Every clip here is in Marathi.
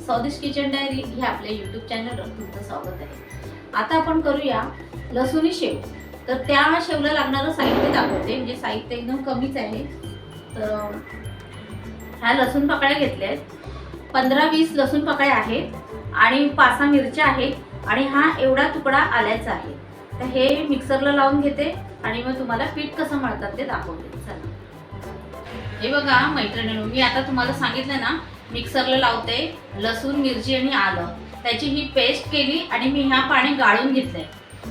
स्वादिष्ट किचन डायरी ह्या आपल्या यूट्यूब चॅनलवर तुमचं स्वागत आहे। आता आपण करूया लसूणी शेव। तर त्या शेवला लागणारं साहित्य दाखवते, म्हणजे साहित्य एकदम कमीच आहे। तर ह्या लसूण पाकळ्या घेतल्या आहेत, 15-20 लसूण पाकळ्या आहेत आणि 5-6 मिरच्या आहेत आणि हा एवढा तुकडा आल्याचा आहे। तर हे मिक्सरला लावून घेते आणि मग तुम्हाला पीठ कसं मळतात ते दाखवते। चला, हे बघा मैत्रिणींनो, मी आता तुम्हाला सांगितलं ना, मिक्सरला लावते लसूण, मिरची आणि आलं, त्याची ही पेस्ट केली आणि मी ह्या पाणी गाळून घेतलंय।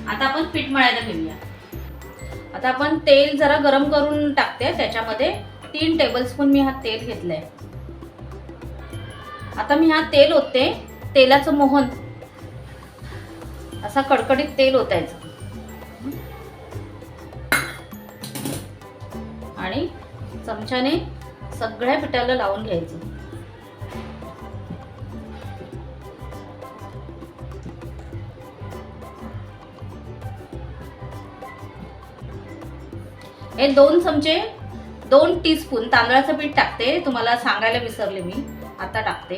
आता आपण पीठ मळायला घेऊया। आता आपण तेल जरा गरम करून टाकते, त्याच्यामध्ये 3 टेबलस्पून मी हा तेल घेतलंय। आता मी हा तेल ओतते, तेलाचं मोहन असा कडकडीत तेल ओतायचं आणि चमच्याने सगळ्या पिठाला लावून घ्यायचं। हे 2 चमचे 2 टीस्पून तांदळाचं पीठ टाकते, तुम्हाला सांगायला विसरले मी, आता टाकते।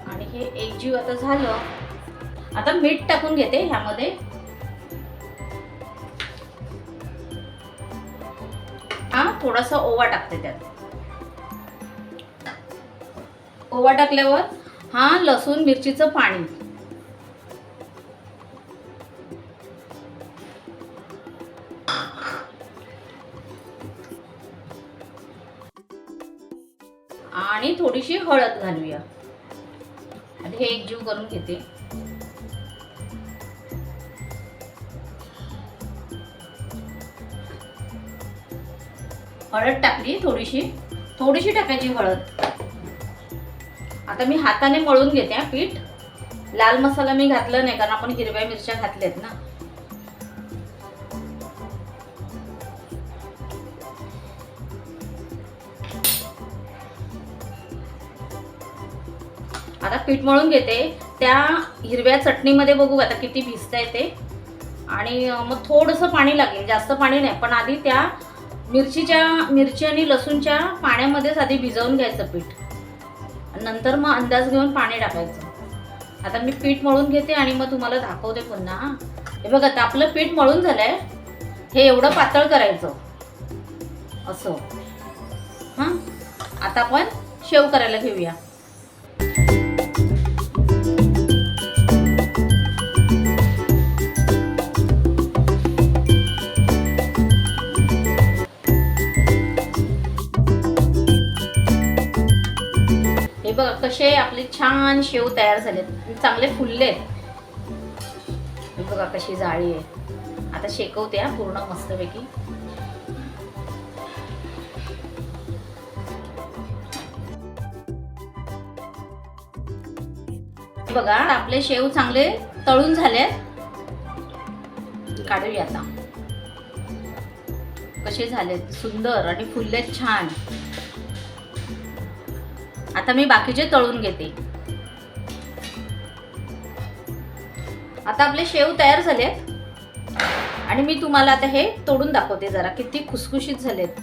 आणि हे एकजीव आता झालं। आता मीठ टाकून घेते ह्यामध्ये। हा थोडासा ओवा टाकते त्यात। ओवा टाकल्यावर हा लसूण मिरचीचं पाणी, आणि थोडीशी हळद घालूया आणि हे एकजीव करून घेते। हळद टाकली, थोडीशी टाकायची हळद। आता मी हाताने मळून घेते पीठ। लाल मसाला मी घातला नाही, कारण आपण हिरव्या मिरच्या घातल्यात ना। आता पीठ मळून घेते, त्या हिरव्या चटणीमध्ये बघू आता किती भिजता येते। आणि मग थोडंसं पाणी लागेल, जास्त पाणी नाही, पण आधी त्या मिरची आणि लसूणच्या पाण्यामध्येच आधी भिजवून घ्यायचं पीठ, नंतर मग अंदाज घेऊन पाणी टाकायचं। आता मी पीठ मळून घेते आणि मग तुम्हाला दाखवते पुन्हा। हे बघा, आता आपलं पीठ मळून झालंय, हे एवढं पातळ करायचं असं। हां, आता आपण शेव करायला घेऊया। हे बघा कसे आपले छान शेव तयार झालेत, चांगले फुललेत। हे बघा कशी जाळी आहे। आता शेकवते पूर्ण मस्तपैकी। बघा आपले शेव चांगले तळून झालेत, काढूया आता। कसे झालेत, सुंदर आणि फुललेत छान। आता मी बाकीचे तळून घेते। आता आपले शेव तयार झालेत आणि मी तुम्हाला आता हे तोडून दाखवते, जरा किती खुसखुशीत झालेत।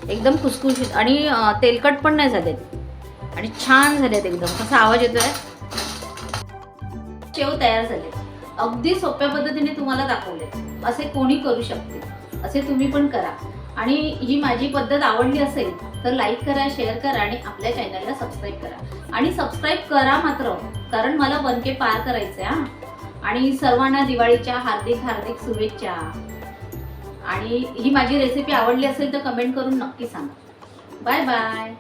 एकदम खुसखुशीत आणि तेलकट पण नाही झालेत आणि छान झालेत एकदम। कसा आवाज येतोय। शेव तयार झाले, अगदी सोप्या पद्धतीने तुम्हाला दाखवले। असे कोणी करू शकते, असे तुम्ही पण करा। आणि ही माझी पद्धत आवडली असेल तर लाईक करा, शेअर करा आणि आपल्या चॅनलला सबस्क्राईब करा। आणि सबस्क्राईब करा मात्र, कारण मला 1K पार करायचे हा। आणि सर्वांना दिवाळीच्या हार्दिक शुभेच्छा। आणि ही माझी रेसिपी आवडली असेल तर कमेंट करून नक्की सांगा। Bye bye.